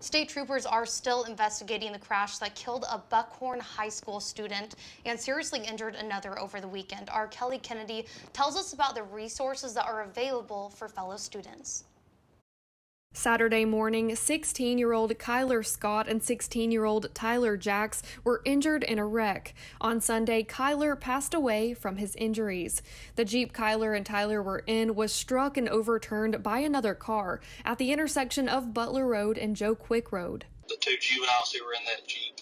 State troopers are still investigating the crash that killed a Buckhorn High School student and seriously injured another over the weekend. Our Kelly Kennedy tells us about the resources that are available for fellow students. Saturday morning, 16-year-old Kyler Scott and 16-year-old Tyler Jacks were injured in a wreck. On Sunday, Kyler passed away from his injuries. The Jeep Kyler and Tyler were in was struck and overturned by another car at the intersection of Butler Road and Joe Quick Road. The two juveniles who were in that Jeep,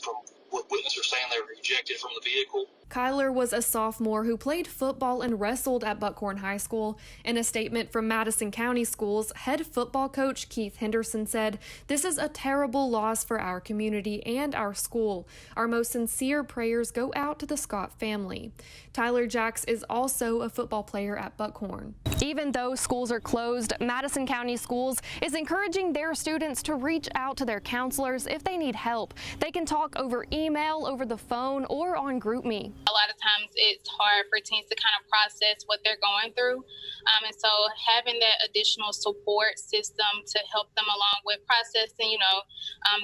from what witnesses are saying, they were ejected from the vehicle. Kyler was a sophomore who played football and wrestled at Buckhorn High School. In a statement from Madison County Schools, head football coach Keith Henderson said, "This is a terrible loss for our community and our school. Our most sincere prayers go out to the Scott family." Tyler Jacks is also a football player at Buckhorn. Even though schools are closed, Madison County Schools is encouraging their students to reach out to their counselors if they need help. They can talk over email, over the phone, or on GroupMe. A lot of times it's hard for teens to kind of process what they're going through. And so having that additional support system to help them along with processing,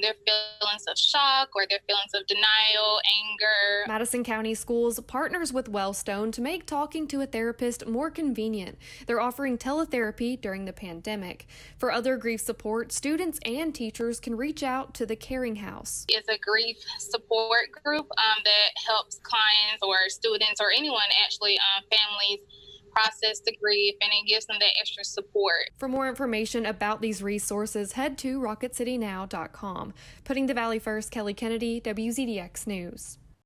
their feelings of shock or their feelings of denial, anger. Madison County Schools partners with Wellstone to make talking to a therapist more convenient. They're offering teletherapy during the pandemic. For other grief support, students and teachers can reach out to the Caring House. It's a grief support group that helps clients or students or anyone, actually, families, process the grief, and it gives them that extra support. For more information about these resources, head to rocketcitynow.com. Putting the Valley first, Kelly Kennedy, WZDX News.